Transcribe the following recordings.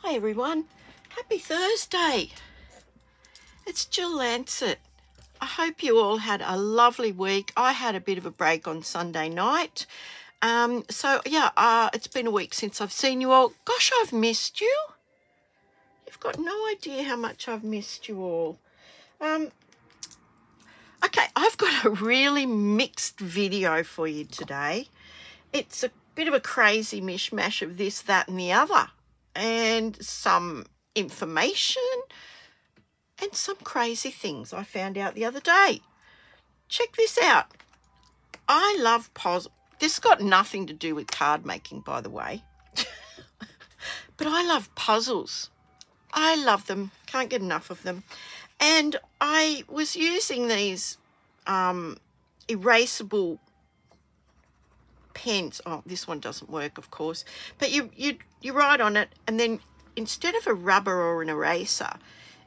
Hi everyone, happy Thursday. It's Jill Lancet. I hope you all had a lovely week. I had a bit of a break on Sunday night. It's been a week since I've seen you all. Gosh, I've missed you. You've got no idea how much I've missed you all. Okay, I've got a really mixed video for you today. It's a bit of a crazy mishmash of this, that and the other, and some information and some crazy things I found out the other day. Check this out. I love puzzles. This has got nothing to do with card making, by the way. But I love puzzles. I love them. Can't get enough of them. And I was using these erasable pens. Oh, this one doesn't work, of course. But you write on it, and then instead of a rubber or an eraser,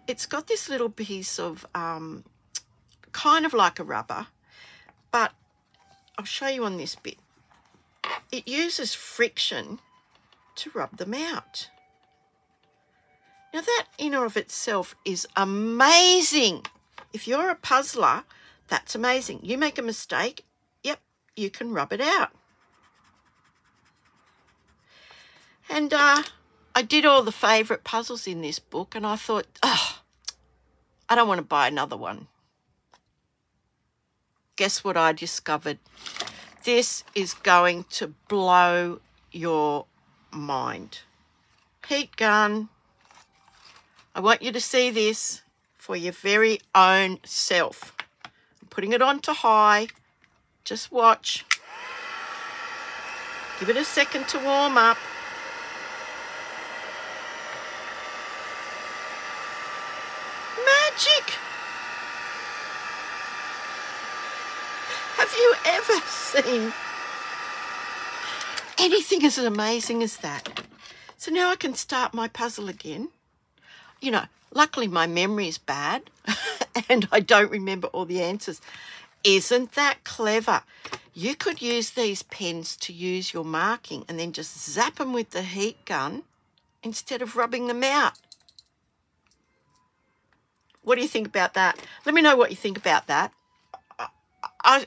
it's got this little piece of kind of like a rubber, but I'll show you on this bit. It uses friction to rub them out. Now that in and of itself is amazing. If you're a puzzler, that's amazing. You make a mistake, yep, you can rub it out. And I did all the favourite puzzles in this book, and I thought, oh, I don't want to buy another one. Guess what I discovered? This is going to blow your mind. Heat gun. I want you to see this for your very own self. I'm putting it on to high. Just watch. Give it a second to warm up. Magic! Have you ever seen anything as amazing as that? So now I can start my puzzle again. You know, luckily my memory is bad and I don't remember all the answers. Isn't that clever? You could use these pens to use your marking and then just zap them with the heat gun instead of rubbing them out. What do you think about that? Let me know what you think about that. I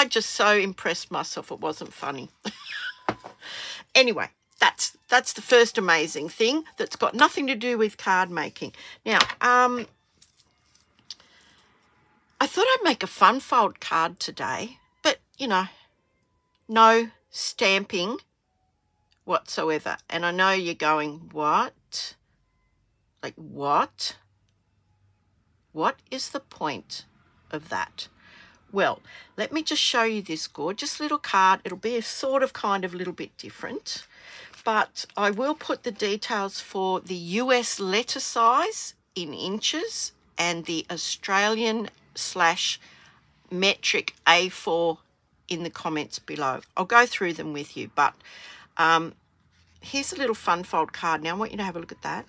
just so impressed myself it wasn't funny. Anyway, that's the first amazing thing that's got nothing to do with card making. Now, I thought I'd make a fun fold card today, but, you know, no stamping whatsoever. And I know you're going, what? Like, what? What is the point of that? Well, let me just show you this gorgeous little card. It'll be a sort of kind of little bit different, but I will put the details for the US letter size in inches and the Australian / metric A4 in the comments below. I'll go through them with you, but here's a little fun fold card. Now I want you to have a look at that.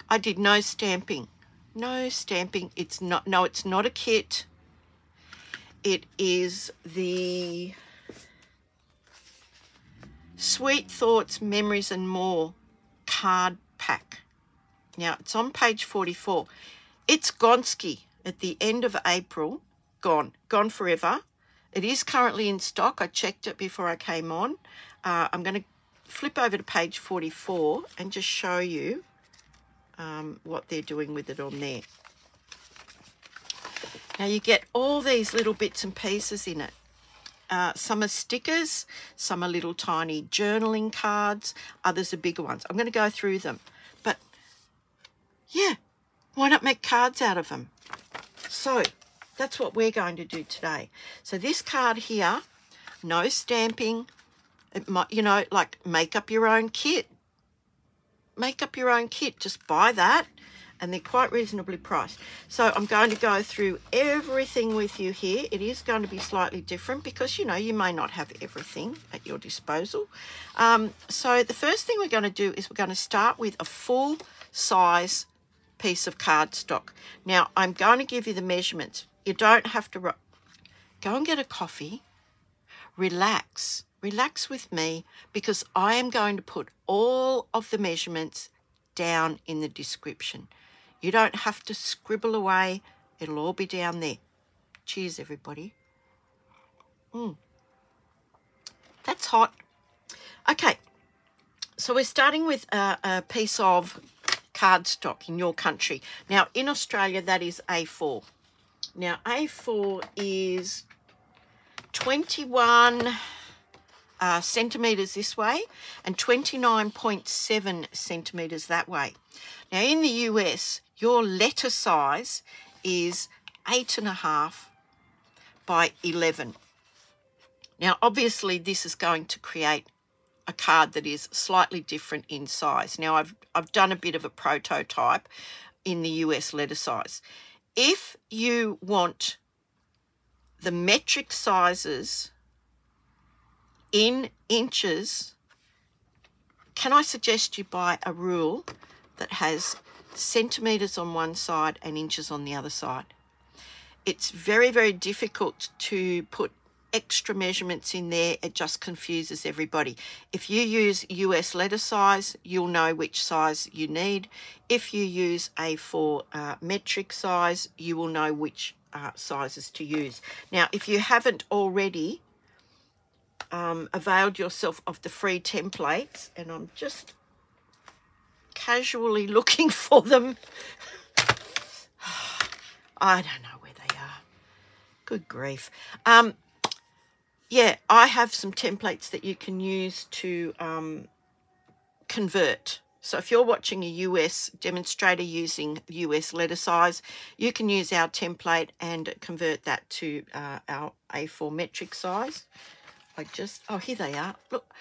I did no stamping. No stamping. It's not a kit. It is the Sweet Thoughts, Memories and More card pack. Now, it's on page 44. It's Gonski at the end of April. Gone forever. It is currently in stock. I checked it before I came on. I'm going to flip over to page 44 and just show you what they're doing with it on there. Now you get all these little bits and pieces in it. Some are stickers, some are little tiny journaling cards, others are bigger ones. I'm going to go through them. But yeah, why not make cards out of them? So that's what we're going to do today. So this card here, no stamping. It might, you know, like make up your own kit. Make up your own kit. Just buy that. And they're quite reasonably priced. So I'm going to go through everything with you here. It is going to be slightly different because, you know, you may not have everything at your disposal. So the first thing we're going to do is we're going to start with a full size piece of cardstock. Now, I'm going to give you the measurements. You don't have to go and get a coffee, relax, relax with me, because I am going to put all of the measurements down in the description. You don't have to scribble away. It'll all be down there. Cheers, everybody. That's hot. Okay, so we're starting with a piece of cardstock in your country. Now, in Australia, that is A4. Now, A4 is 21 centimetres this way and 29.7 centimetres that way. Now, in the US, your letter size is 8.5 by 11. Now, obviously, this is going to create a card that is slightly different in size. Now, I've done a bit of a prototype in the US letter size. If you want the metric sizes in inches, can I suggest you buy a rule that has centimetres on one side and inches on the other side? It's very, very difficult to put extra measurements in there. It just confuses everybody. If you use US letter size, you'll know which size you need. If you use A4 metric size, you will know which sizes to use. Now, if you haven't already availed yourself of the free templates, and I'm just casually looking for them. I don't know where they are. Good grief. Yeah, I have some templates that you can use to convert. So if you're watching a US demonstrator using US letter size, you can use our template and convert that to our A4 metric size. Oh, here they are. Look,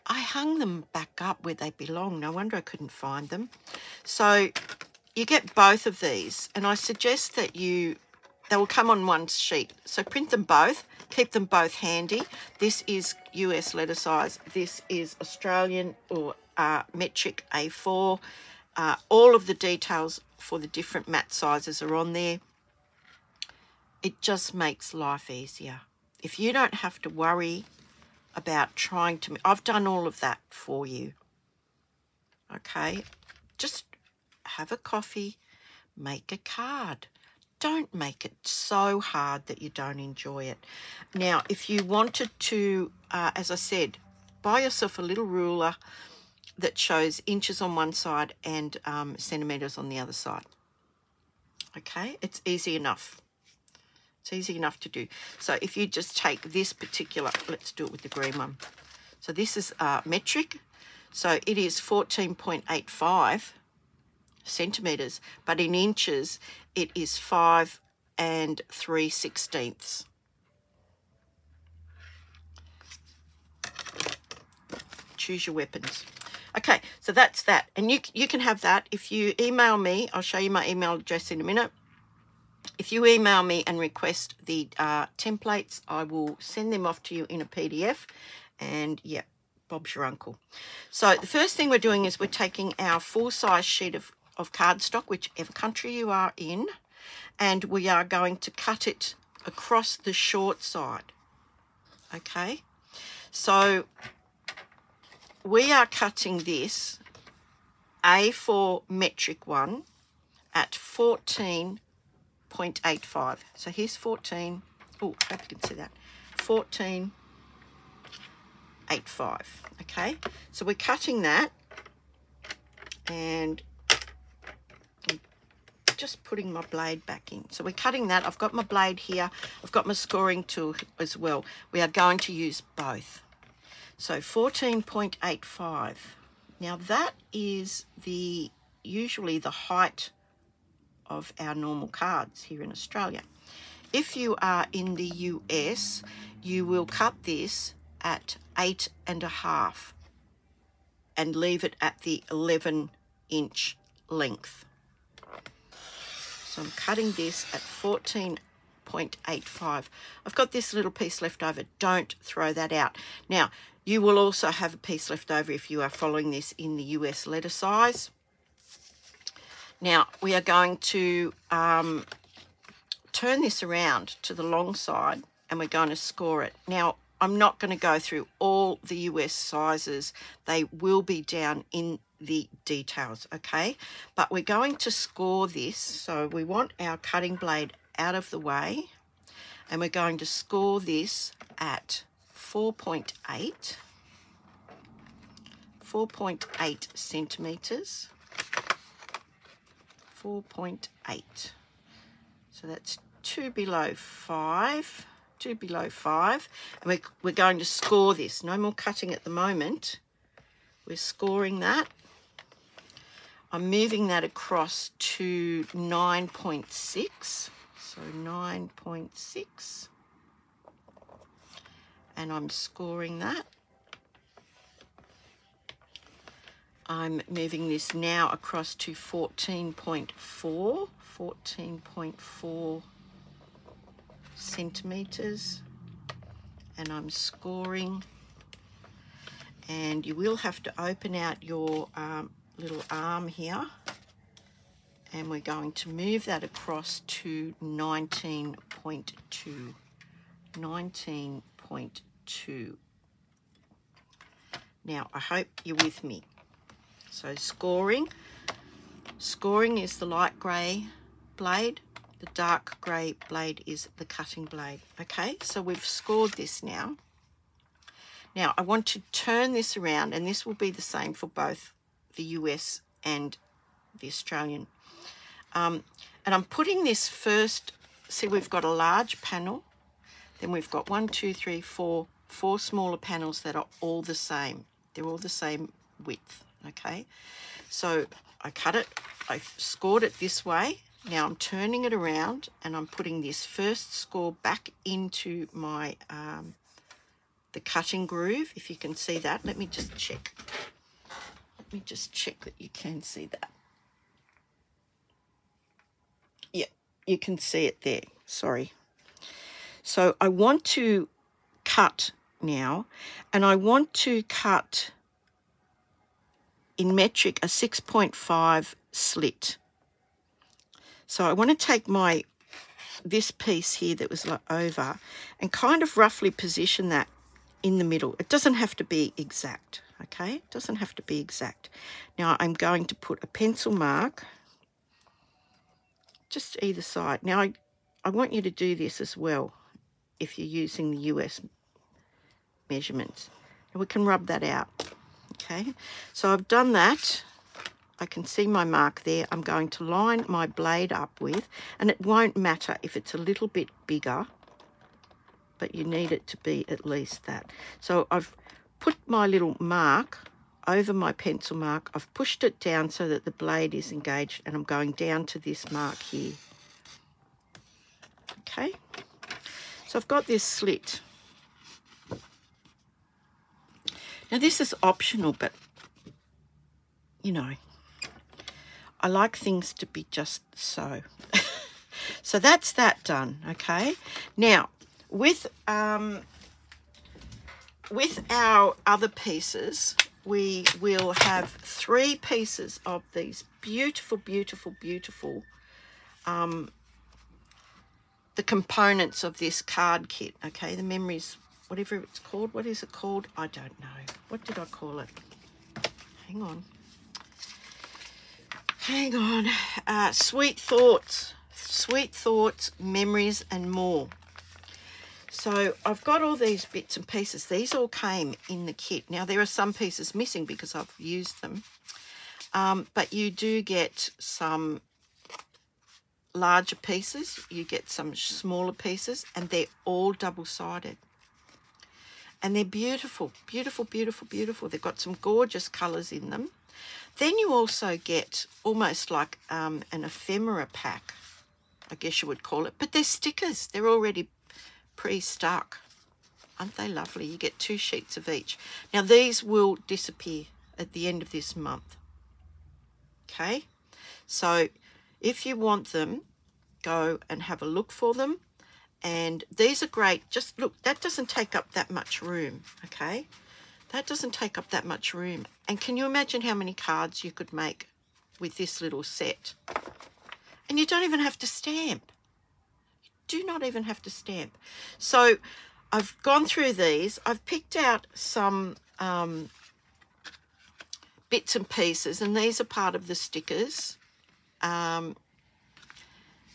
I hung them back up where they belong. No wonder I couldn't find them. So you get both of these, and I suggest that they will come on one sheet. So print them both, keep them both handy. This is US letter size. This is Australian or metric A4. All of the details for the different mat sizes are on there. It just makes life easier. If you don't have to worry about trying to... I've done all of that for you. Okay? Just have a coffee, make a card. Don't make it so hard that you don't enjoy it. Now, if you wanted to, as I said, buy yourself a little ruler that shows inches on one side and centimetres on the other side. Okay? It's easy enough. It's easy enough to do. So if you just take this particular, let's do it with the green one. So this is metric. So it is 14.85 centimetres, but in inches it is 5 3/16. Choose your weapons. Okay, so that's that. And you can have that. If you email me, I'll show you my email address in a minute. If you email me and request the templates, I will send them off to you in a PDF. And, yeah, Bob's your uncle. So the first thing we're doing is we're taking our full-size sheet of cardstock, whichever country you are in, and we are going to cut it across the short side. Okay? So we are cutting this A4 metric one at 14.85. So here's 14. Oh, I hope you can see that. 14.85. Okay, so we're cutting that, and I'm just putting my blade back in. So we're cutting that. I've got my blade here. I've got my scoring tool as well. We are going to use both. So 14.85. Now that is usually the height of our normal cards here in Australia. If you are in the US, you will cut this at 8.5 and leave it at the 11-inch length. So I'm cutting this at 14.85. I've got this little piece left over. Don't throw that out. Now, you will also have a piece left over if you are following this in the US letter size. Now, we are going to turn this around to the long side, and we're going to score it. Now, I'm not going to go through all the US sizes. They will be down in the details, okay? But we're going to score this. So we want our cutting blade out of the way, and we're going to score this at 4.8 centimeters. 4.8. So that's 2 below 5. 2 below 5. And we're going to score this. No more cutting at the moment. We're scoring that. I'm moving that across to 9.6. So 9.6. And I'm scoring that. I'm moving this now across to 14.4 centimeters, and I'm scoring. And you will have to open out your little arm here, and we're going to move that across to 19.2. 19.2. Now I hope you're with me. So scoring is the light grey blade, the dark grey blade is the cutting blade. Okay, so we've scored this now. Now I want to turn this around, and this will be the same for both the US and the Australian. And I'm putting this first, see we've got a large panel, then we've got 4 smaller panels that are all the same. They're all the same width, okay? So I cut it, I scored it this way. Now I'm turning it around, and I'm putting this first score back into my the cutting groove, if you can see that. Let me just check. Let me just check that you can see that. Yeah, you can see it there. Sorry. So I want to cut now, and I want to cut in metric a 6.5 slit. So I want to take this piece here that was over and kind of roughly position that in the middle. It doesn't have to be exact, okay? It doesn't have to be exact. Now I'm going to put a pencil mark just either side. Now I want you to do this as well if you're using the US measurements. And we can rub that out, okay? So I've done that. I can see my mark there. I'm going to line my blade up with, and it won't matter if it's a little bit bigger, but you need it to be at least that. So I've put my little mark over my pencil mark. I've pushed it down so that the blade is engaged, and I'm going down to this mark here. Okay, so I've got this slit. Now this is optional, but you know, I like things to be just so. So that's that done, okay? Now, with our other pieces, we will have 3 pieces of these beautiful, beautiful, beautiful, the components of this card kit, okay? The memories, whatever it's called. What is it called? I don't know. What did I call it? Hang on. Hang on. Sweet thoughts, memories, and more. So I've got all these bits and pieces. These all came in the kit. Now there are some pieces missing because I've used them, but you do get some larger pieces, you get some smaller pieces, and they're all double-sided. And they're beautiful, beautiful, beautiful, beautiful. They've got some gorgeous colours in them. Then you also get almost like an ephemera pack, I guess you would call it. But they're stickers. They're already pre-stuck. Aren't they lovely? You get 2 sheets of each. Now, these will disappear at the end of this month. Okay? So, if you want them, go and have a look for them. And these are great. Just look, that doesn't take up that much room, okay? That doesn't take up that much room. And can you imagine how many cards you could make with this little set? And you don't even have to stamp. You do not even have to stamp. So I've gone through these. I've picked out some bits and pieces, and these are part of the stickers. And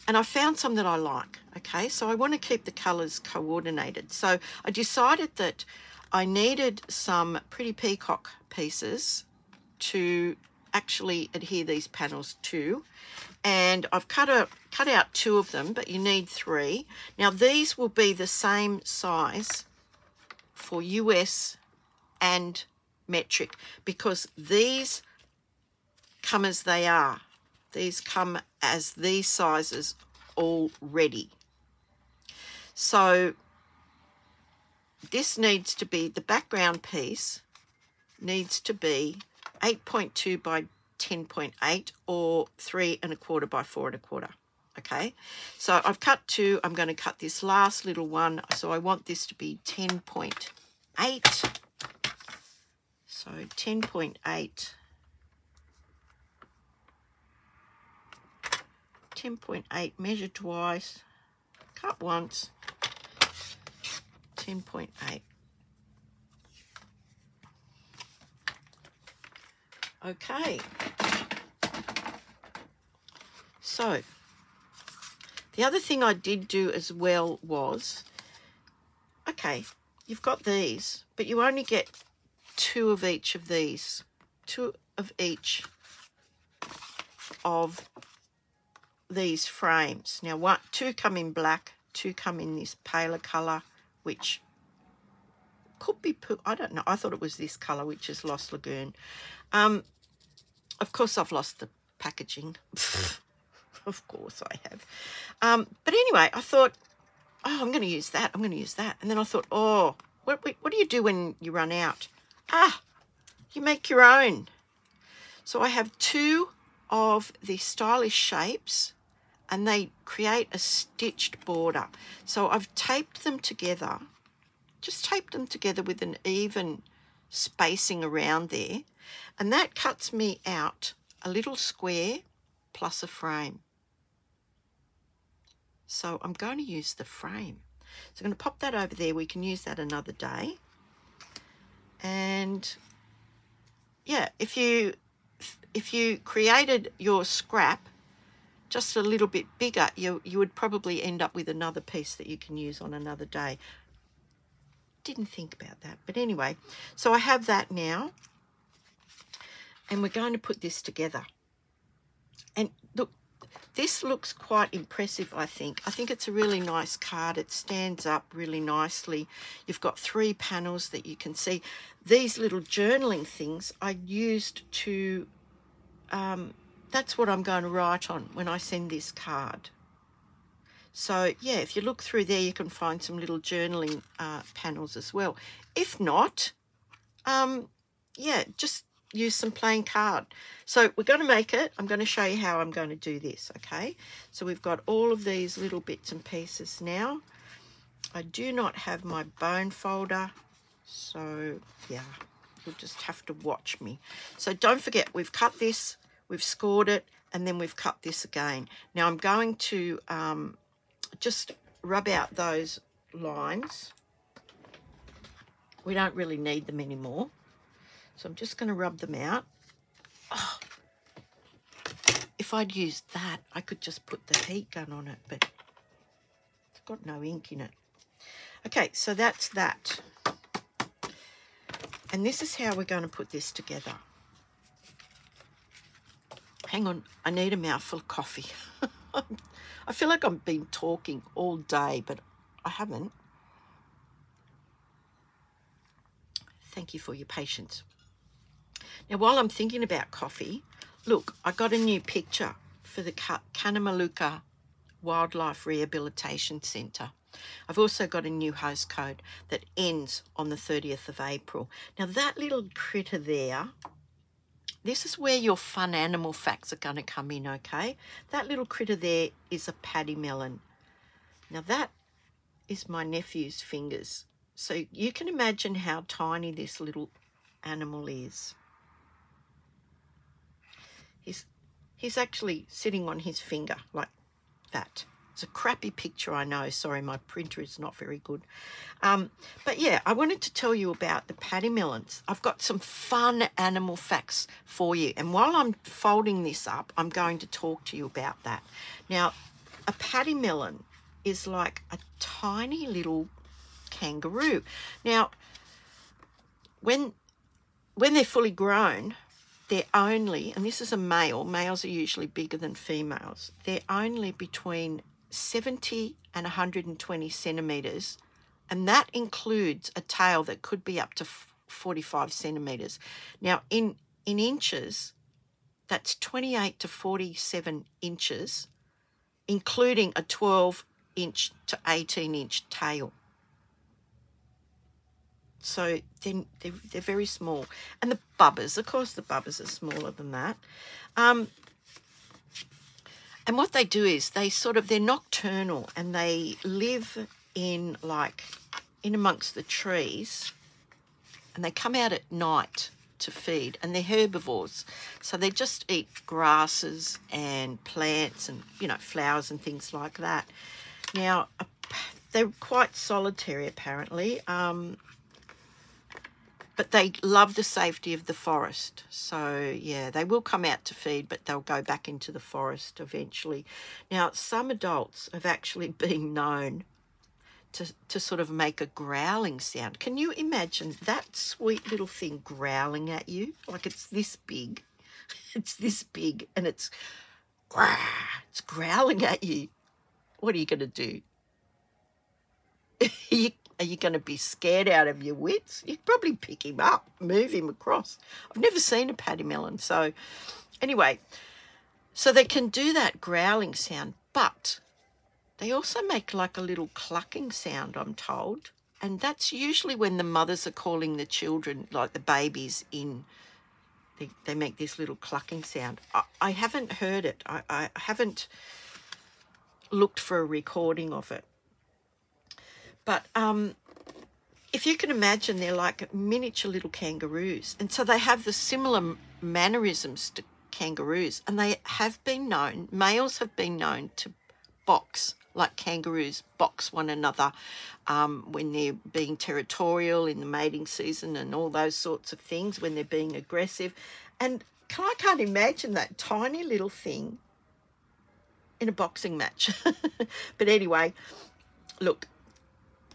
I found some that I like, okay? So I want to keep the colours coordinated. So I decided that I needed some pretty peacock pieces to actually adhere these panels to. And I've cut out 2 of them, but you need 3. Now these will be the same size for US and metric, because these come as they are. These come as these sizes already. So this needs to be, the background piece needs to be 8.2 by 10.8 or 3 1/4 by 4 1/4. Okay, so I've cut 2. I'm going to cut this last little one. So I want this to be 10.8. So 10.8. 10.8, measure twice, cut once, 10.8. Okay. So the other thing I did do as well was, okay, you've got these, but you only get 2 of each of these, 2 of each of these frames. Now 2 come in black, 2 come in this paler colour, which could be, I don't know, I thought it was this colour, which is Lost Lagoon. Of course I've lost the packaging. Of course I have. But anyway, I thought, oh, I'm going to use that, I'm going to use that. And then I thought, oh, what do you do when you run out? You make your own. So I have 2 of the stylish shapes, and they create a stitched border. So I've taped them together, just taped them together with an even spacing around there, and that cuts me out a little square plus a frame. So I'm going to use the frame. So I'm going to pop that over there. We can use that another day. And yeah, if you created your scrap just a little bit bigger, you would probably end up with another piece that you can use on another day. Didn't think about that, but anyway, so I have that now, and we're going to put this together. And look, this looks quite impressive, I think. I think it's a really nice card. It stands up really nicely. You've got 3 panels that you can see. These little journaling things I used to, that's what I'm going to write on when I send this card. So yeah, if you look through there, you can find some little journaling panels as well. If not, yeah, just use some plain card. So we're going to make it. I'm going to show you how I'm going to do this, okay? So we've got all of these little bits and pieces now. I do not have my bone folder, so yeah, you'll just have to watch me. So don't forget, we've cut this, we've scored it, and then we've cut this again. Now I'm going to just rub out those lines. We don't really need them anymore. So I'm just going to rub them out. Oh, if I'd used that, I could just put the heat gun on it, but it's got no ink in it. Okay, so that's that. And this is how we're going to put this together. Hang on, I need a mouthful of coffee. I feel like I've been talking all day, but I haven't. Thank you for your patience. Now, while I'm thinking about coffee, look, I got a new picture for the Pademelon Wildlife Rehabilitation Centre. I've also got a new host code that ends on the 30th of April. Now, that little critter there, this is where your fun animal facts are going to come in, okay? That little critter there is a Pademelon. Now, that is my nephew's fingers. So you can imagine how tiny this little animal is. He's actually sitting on his finger like that. It's a crappy picture, I know. Sorry, my printer is not very good. But yeah, I wanted to tell you about the pademelons. I've got some fun animal facts for you. And while I'm folding this up, I'm going to talk to you about that. Now, a pademelon is like a tiny little kangaroo. Now, when they're fully grown, they're only, and this is a male, males are usually bigger than females, they're only between 70 and 120 centimetres, and that includes a tail that could be up to 45 centimetres. Now, in inches, that's 28 to 47 inches, including a 12-inch to 18-inch tail. So then they're very small. And the bubbers, of course, the bubbers are smaller than that. And what they do is they're nocturnal, and they live in amongst the trees, and they come out at night to feed, and they're herbivores. So they just eat grasses and plants and, you know, flowers and things like that. Now, they're quite solitary apparently, but they love the safety of the forest. So, yeah, they will come out to feed, but they'll go back into the forest eventually. Now, some adults have actually been known to sort of make a growling sound. Can you imagine that sweet little thing growling at you? Like it's this big. It's this big, and it's growling at you. What are you going to do? Are you going to be scared out of your wits? You'd probably pick him up, move him across. I've never seen a pademelon. So anyway, so they can do that growling sound, but they also make like a little clucking sound, I'm told. And that's usually when the mothers are calling the children, like the babies, in. They make this little clucking sound. I haven't heard it. I haven't looked for a recording of it. But if you can imagine, they're like miniature little kangaroos. And so they have the similar mannerisms to kangaroos. And they have been known, males have been known to box, like kangaroos box one another when they're being territorial in the mating season and all those sorts of things, when they're being aggressive. And I can't imagine that tiny little thing in a boxing match. But anyway, look,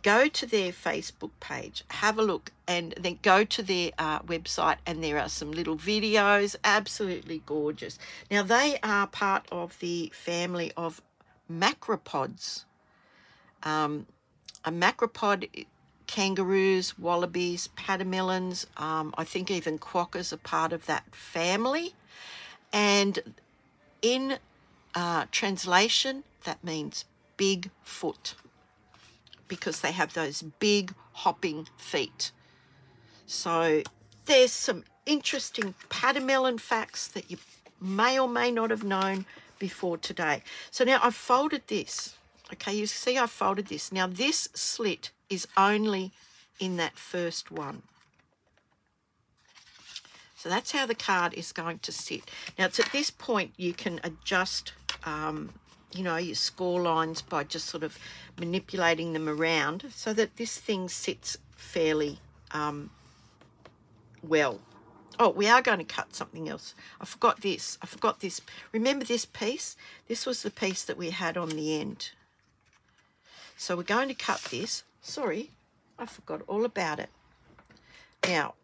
go to their Facebook page, have a look, and then go to their website, and there are some little videos, absolutely gorgeous. Now, they are part of the family of macropods. A macropod, kangaroos, wallabies, pademelons, I think even quokkas are part of that family. And in translation, that means big foot, because they have those big hopping feet. So there's some interesting pademelon facts that you may or may not have known before today. So now I've folded this. Okay, you see I've folded this. Now this slit is only in that first one. So that's how the card is going to sit. Now it's at this point you can adjust you know, your score lines by just sort of manipulating them around so that this thing sits fairly well. Oh, we are going to cut something else. I forgot this. I forgot this. Remember this piece? This was the piece that we had on the end. So we're going to cut this. Sorry, I forgot all about it. Now,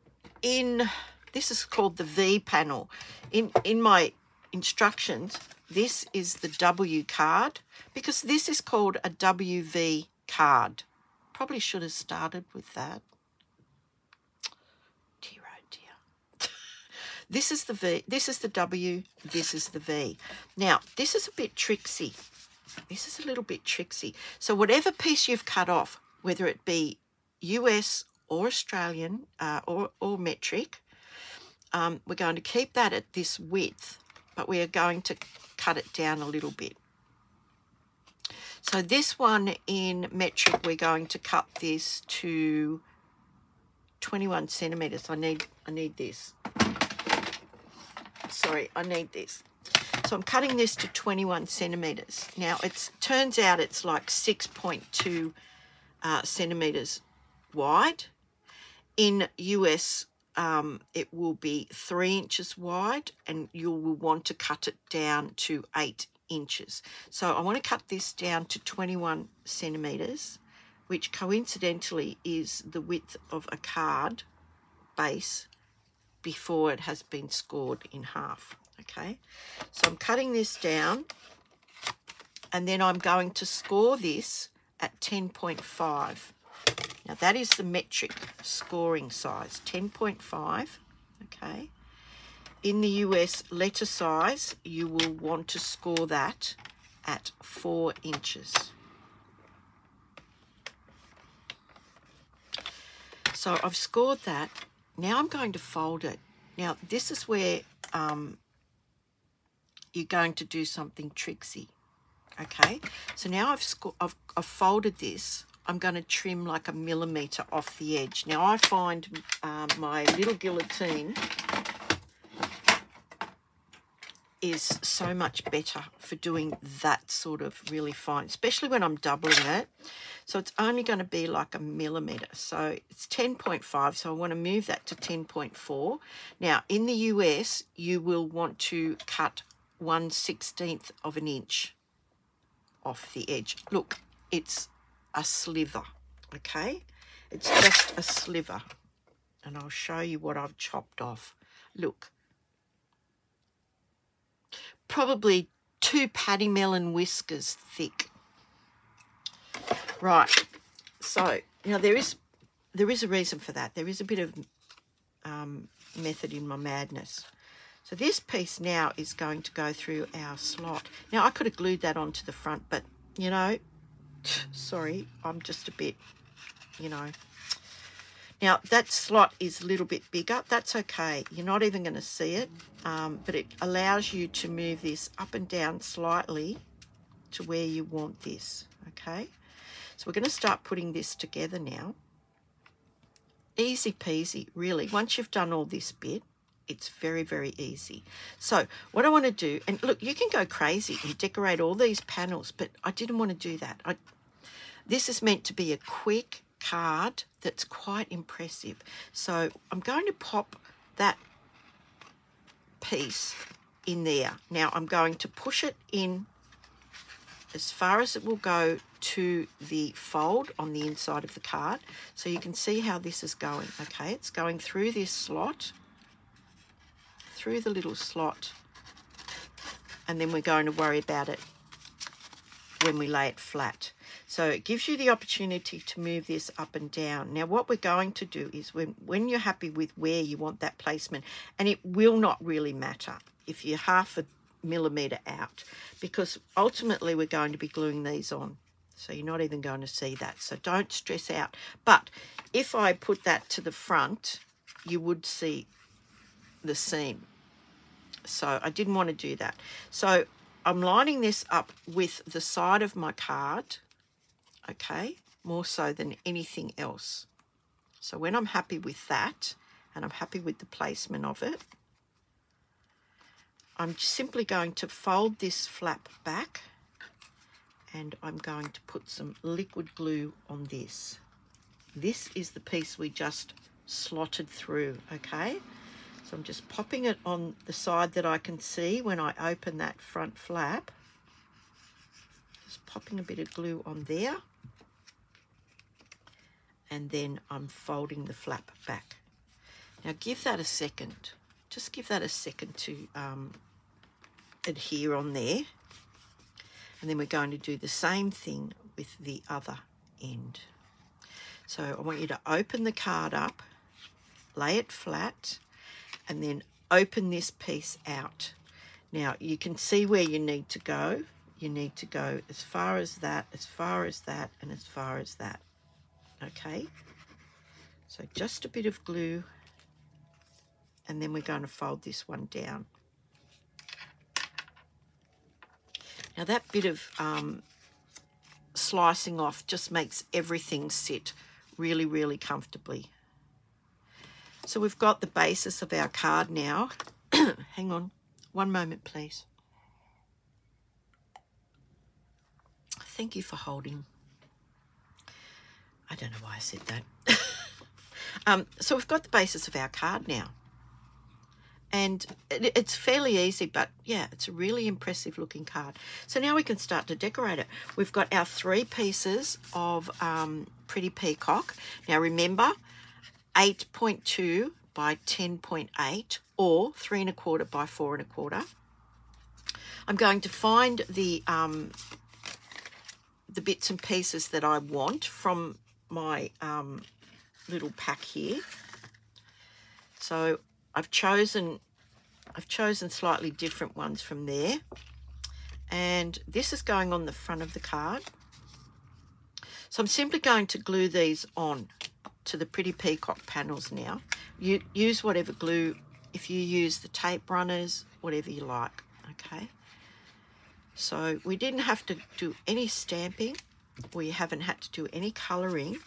this is called the V panel. In my instructions, this is the W card, because this is called a WV card. Probably should have started with that. Dear, oh dear. This is the V, this is the W, this is the V. Now, this is a bit tricksy. This is a little bit tricksy. So whatever piece you've cut off, whether it be US or Australian or metric, we're going to keep that at this width, but we are going to cut it down a little bit. So this one in metric, we're going to cut this to 21 centimetres. I need this. Sorry, I need this. So I'm cutting this to 21 centimetres. Now, it turns out it's like 6.2 centimetres wide. In US, it will be 3 inches wide, and you will want to cut it down to 8 inches. So I want to cut this down to 21 centimetres, which coincidentally is the width of a card base before it has been scored in half. Okay, so I'm cutting this down, and then I'm going to score this at 10.5. Now that is the metric scoring size, 10.5. Okay, in the US letter size, you will want to score that at 4 inches. So I've scored that. Now I'm going to fold it. Now this is where you're going to do something tricksy. Okay, so now I've folded this. I'm going to trim like 1 millimetre off the edge. Now I find my little guillotine is so much better for doing that sort of really fine, especially when I'm doubling it. So it's only going to be like 1 millimetre. So it's 10.5, so I want to move that to 10.4. Now in the US, you will want to cut 1/16 of an inch off the edge. Look, it's a sliver, okay? It's just a sliver. And I'll show you what I've chopped off. Look. Probably 2 Pademelon whiskers thick. Right. So, now there is a reason for that. There is a bit of method in my madness. So this piece now is going to go through our slot. Now I could have glued that onto the front, but you know, sorry, I'm just a bit, you know. Now that slot is a little bit bigger. That's okay. You're not even going to see it, but it allows you to move this up and down slightly to where you want this, okay? So we're going to start putting this together now. Easy peasy, really. Once you've done all this bit, it's very, very easy. So what I want to do, and look, you can go crazy and decorate all these panels, but I didn't want to do that. This is meant to be a quick card that's quite impressive. So I'm going to pop that piece in there. Now I'm going to push it in as far as it will go to the fold on the inside of the card. So you can see how this is going. Okay, it's going through this slot, through the little slot, and then we're going to worry about it when we lay it flat. So it gives you the opportunity to move this up and down. Now what we're going to do is when you're happy with where you want that placement, and it will not really matter if you're 1/2 millimetre out, because ultimately we're going to be gluing these on. So you're not even going to see that. So don't stress out. But if I put that to the front, you would see the seam. So I didn't want to do that. So I'm lining this up with the side of my card, okay, more so than anything else. So when I'm happy with that, and I'm happy with the placement of it, I'm simply going to fold this flap back, and I'm going to put some liquid glue on this. This is the piece we just slotted through, okay? So I'm just popping it on the side that I can see when I open that front flap. Just popping a bit of glue on there. And then I'm folding the flap back. Now give that a second. Just give that a second to adhere on there. And then we're going to do the same thing with the other end. So I want you to open the card up, lay it flat, and then open this piece out. Now you can see where you need to go. You need to go as far as that, as far as that, and as far as that. Okay? So just a bit of glue, and then we're going to fold this one down. Now that bit of slicing off just makes everything sit really, really comfortably. So we've got the basis of our card now. Hang on, one moment please. thank you for holding. I don't know why I said that. So we've got the basis of our card now. And it's fairly easy, but yeah, it's a really impressive looking card. So now we can start to decorate it. We've got our 3 pieces of Pretty Peacock. Now remember, 8.2 by 10.8 or 3 1/4 by 4 1/4. I'm going to find the bits and pieces that I want from my little pack here. So I've chosen slightly different ones from there, and this is going on the front of the card. So I'm simply going to glue these on to the Pretty Peacock panels now. You use whatever glue, if you use the tape runners, whatever you like, okay? So we didn't have to do any stamping. We haven't had to do any colouring.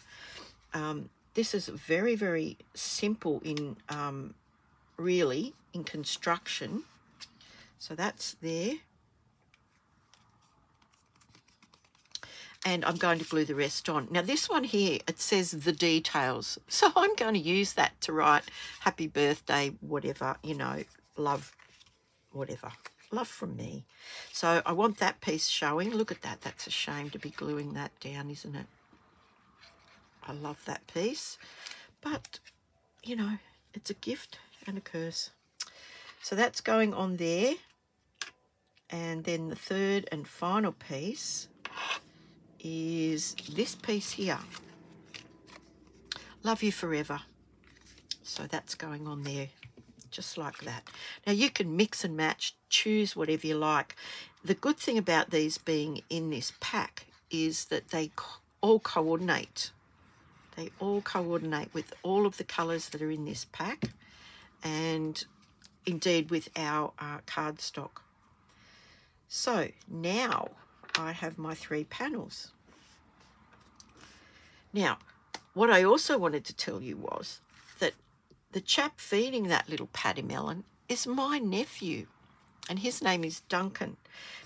This is very, very simple in really in construction. So that's there. And I'm going to glue the rest on. Now this one here, it says the details. So I'm going to use that to write happy birthday, whatever, you know, love, whatever. Love from me. So I want that piece showing. Look at that. That's a shame to be gluing that down, isn't it? I love that piece. But, you know, it's a gift and a curse. So that's going on there. And then the third and final piece is this piece here. Love you forever. So that's going on there, just like that. Now you can mix and match, choose whatever you like. The good thing about these being in this pack is that they all coordinate. They all coordinate with all of the colours that are in this pack, and indeed with our cardstock. So now I have my 3 panels. Now, what I also wanted to tell you was that the chap feeding that little Pademelon is my nephew, and his name is Duncan.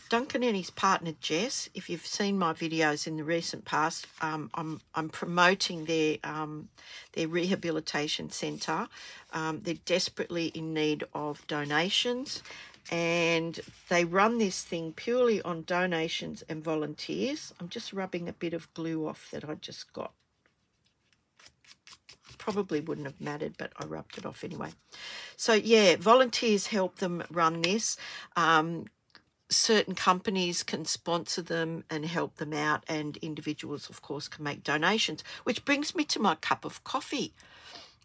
Duncan and his partner Jess, if you've seen my videos in the recent past, I'm promoting their rehabilitation centre. They're desperately in need of donations, and they run this thing purely on donations and volunteers. I'm just rubbing a bit of glue off that I just got. Probably wouldn't have mattered, but I rubbed it off anyway. So yeah, volunteers help them run this. Certain companies can sponsor them and help them out, and individuals, of course, can make donations, which brings me to my cup of coffee.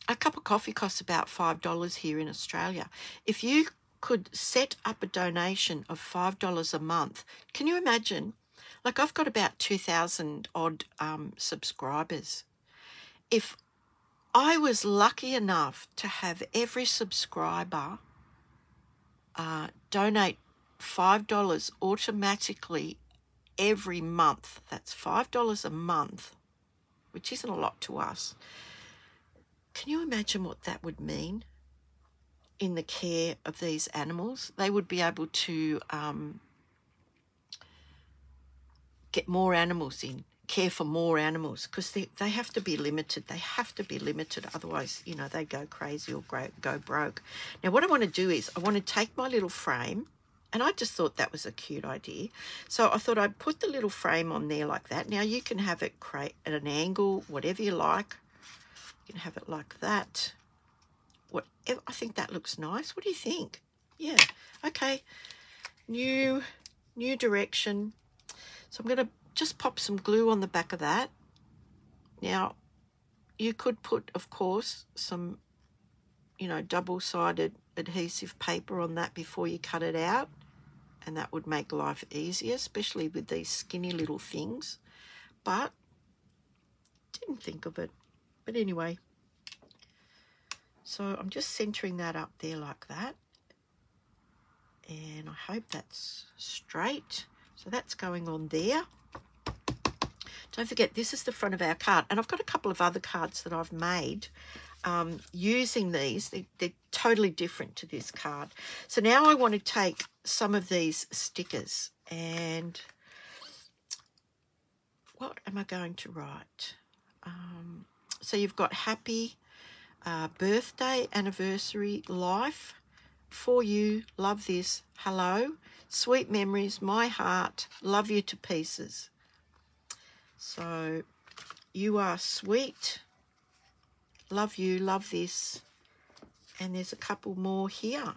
A cup of coffee costs about $5 here in Australia. If you could set up a donation of $5 a month, can you imagine? Like, I've got about 2,000 odd subscribers. If I was lucky enough to have every subscriber donate $5 automatically every month, that's $5 a month, which isn't a lot to us. Can you imagine what that would mean in the care of these animals? They would be able to get more animals in, care for more animals, because they have to be limited. They have to be limited, otherwise, you know, they go crazy or go broke. Now, what I want to do is I want to take my little frame, and I just thought that was a cute idea. So I thought I'd put the little frame on there like that. Now you can have it at an angle, whatever you like. You can have it like that. Whatever. I think that looks nice. What do you think? Yeah. Okay. New direction. So I'm going to just pop some glue on the back of that. Now, you could put, of course, some, you know, double-sided adhesive paper on that before you cut it out, and that would make life easier, especially with these skinny little things, but didn't think of it. But anyway, so I'm just centering that up there like that, and I hope that's straight. So that's going on there. Don't forget, this is the front of our card, and I've got a couple of other cards that I've made using these. They're totally different to this card. So now I want to take some of these stickers, and I'm going to put them what am I going to write? So you've got happy birthday, anniversary, life, for you, love this, hello, sweet memories, my heart, love you to pieces. So you are sweet, love you, love this. And there's a couple more here.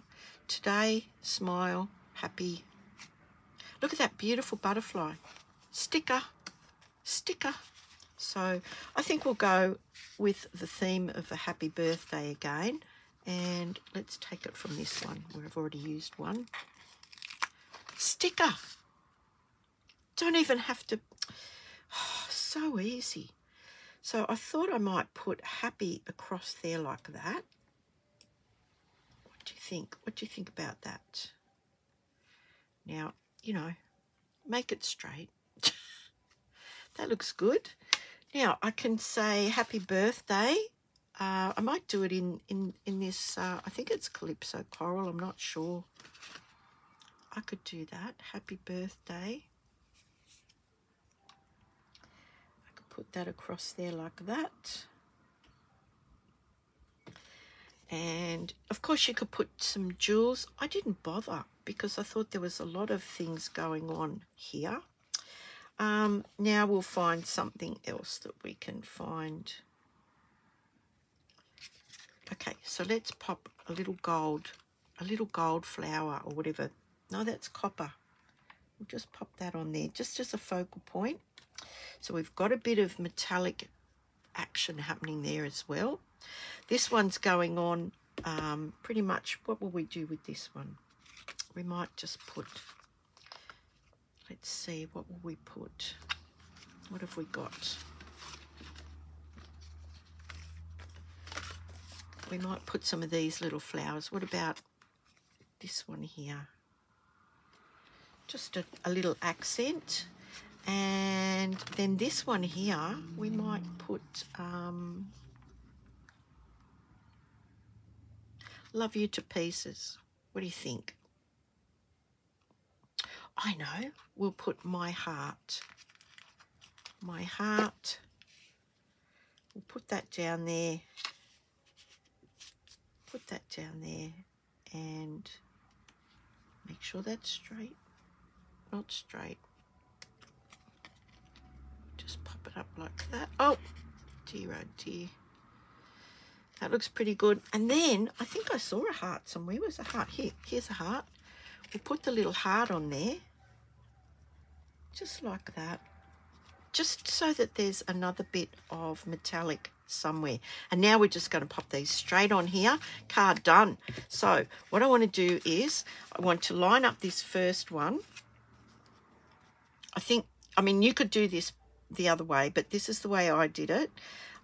Today, smile, happy. Look at that beautiful butterfly. Sticker, sticker. So I think we'll go with the theme of a happy birthday again. And let's take it from this one where I've already used one. Sticker. Don't even have to. Oh, so easy. So I thought I might put happy across there like that. What do you think? What do you think about that? Now, you know, make it straight. That looks good. Now I can say happy birthday. I might do it in this, I think it's Calypso Coral, I'm not sure. I could do that. Happy birthday. I could put that across there like that. And of course you could put some jewels. I didn't bother because I thought there was a lot of things going on here. Now we'll find something else that we can find. Okay, so let's pop a little gold flower or whatever. No, that's copper. We'll just pop that on there, just as a focal point. So we've got a bit of metallic action happening there as well. This one's going on pretty much. What will we do with this one? We might just put, let's see, what will we put? What have we got? We might put some of these little flowers. What about this one here? Just a little accent. And then this one here, we might put love you to pieces. What do you think? I know, we'll put my heart. My heart. We'll put that down there. Put that down there and make sure that's straight. Not straight. Just pop it up like that. Oh dear, oh dear. That looks pretty good. And then I think I saw a heart somewhere. Where's a heart? Here's a heart. We'll put the little heart on there. Just like that. Just so that there's another bit of metallic somewhere. And now we're just going to pop these straight on here. Card done. So what I want to do is I want to line up this first one. I mean, you could do this the other way, but this is the way I did it.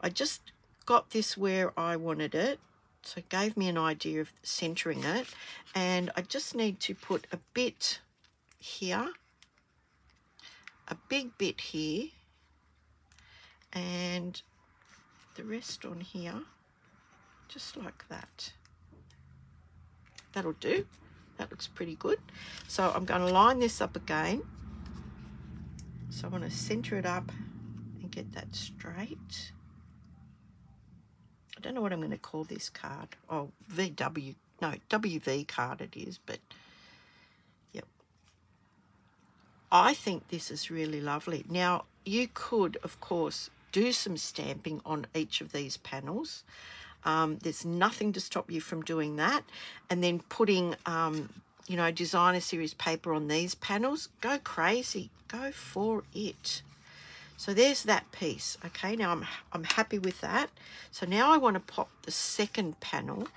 I just got this where I wanted it. So it gave me an idea of centering it. And I just need to put a bit here, a big bit here, and the rest on here, just like that. That'll do. That looks pretty good. So I'm going to line this up again. So I want to center it up and get that straight. I don't know what I'm going to call this card. Oh, WV card it is, but yep. I think this is really lovely. Now, you could, of course, do some stamping on each of these panels. There's nothing to stop you from doing that. And then putting, you know, designer series paper on these panels. Go crazy. Go for it. So there's that piece. Okay, now I'm happy with that. So now I want to pop the second panel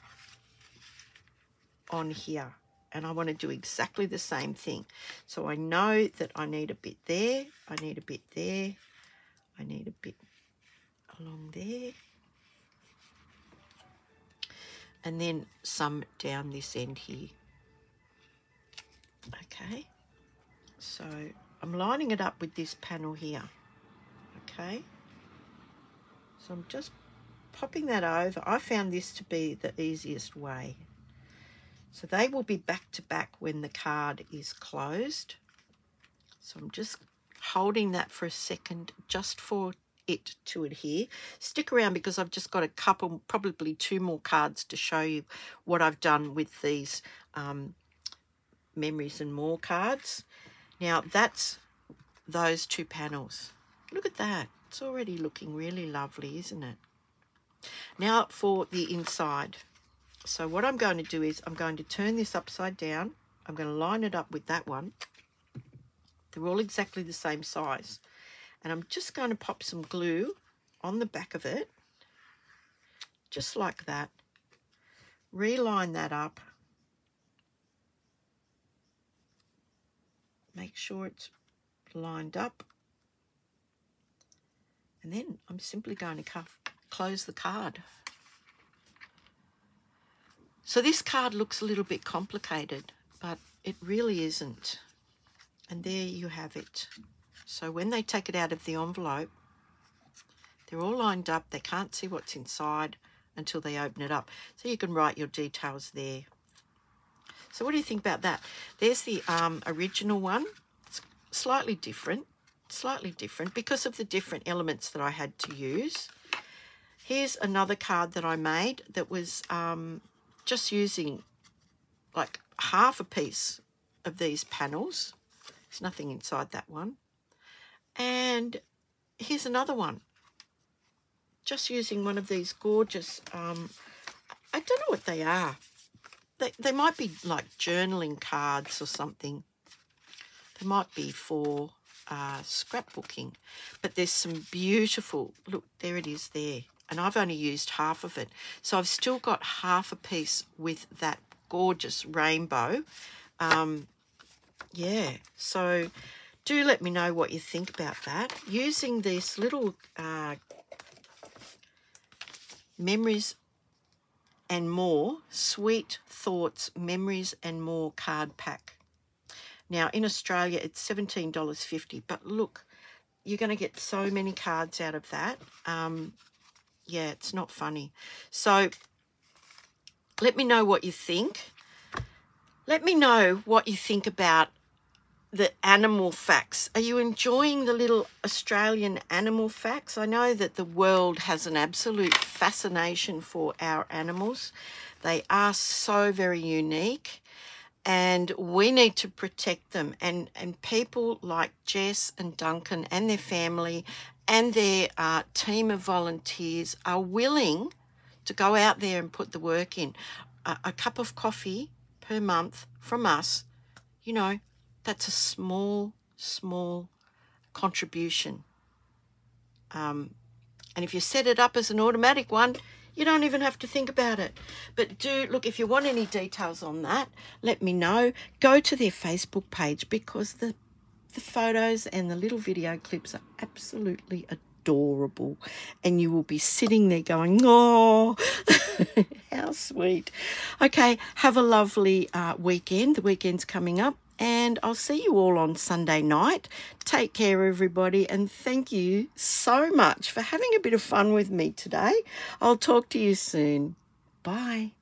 on here. And I want to do exactly the same thing. So I know that I need a bit there. I need a bit there. I need a bit along there. And then some down this end here. Okay. So I'm lining it up with this panel here. Okay. So I'm just popping that over. I found this to be the easiest way. So they will be back to back when the card is closed. So I'm just holding that for a second just for it to adhere. Stick around because I've just got a couple, probably 2 more cards to show you what I've done with these Memories and More cards. Now that's those 2 panels. Look at that. It's already looking really lovely, isn't it? Now for the inside. So what I'm going to do is I'm going to turn this upside down. I'm going to line it up with that one. They're all exactly the same size. And I'm just going to pop some glue on the back of it, just like that. Reline that up. Make sure it's lined up. And then I'm simply going to close the card. So this card looks a little bit complicated, but it really isn't. And there you have it. So when they take it out of the envelope, they're all lined up. They can't see what's inside until they open it up. So you can write your details there. So what do you think about that? There's the original one. It's slightly different because of the different elements that I had to use. Here's another card that I made that was just using like half a piece of these panels. There's nothing inside that one. And here's another one, just using one of these gorgeous, I don't know what they are. They might be like journaling cards or something. They might be for scrapbooking. But there's some beautiful, look, there it is there. And I've only used half of it. So I've still got half a piece with that gorgeous rainbow. Yeah, so do let me know what you think about that. Using this little Memories and More, Sweet Thoughts, Memories and More card pack. Now, in Australia, it's $17.50. But look, you're going to get so many cards out of that. Yeah, it's not funny. So let me know what you think. Let me know what you think about the animal facts. Are you enjoying the little Australian animal facts? I know that the world has an absolute fascination for our animals. They are so very unique, and we need to protect them. And people like Jess and Duncan and their family and their team of volunteers are willing to go out there and put the work in. A cup of coffee per month from us, you know, that's a small contribution. And if you set it up as an automatic one, you don't even have to think about it. But do, look, if you want any details on that, let me know. Go to their Facebook page because the photos and the little video clips are absolutely adorable. And you will be sitting there going, oh, how sweet. Okay, have a lovely weekend. The weekend's coming up. And I'll see you all on Sunday night. Take care, everybody, and thank you so much for having a bit of fun with me today. I'll talk to you soon. Bye.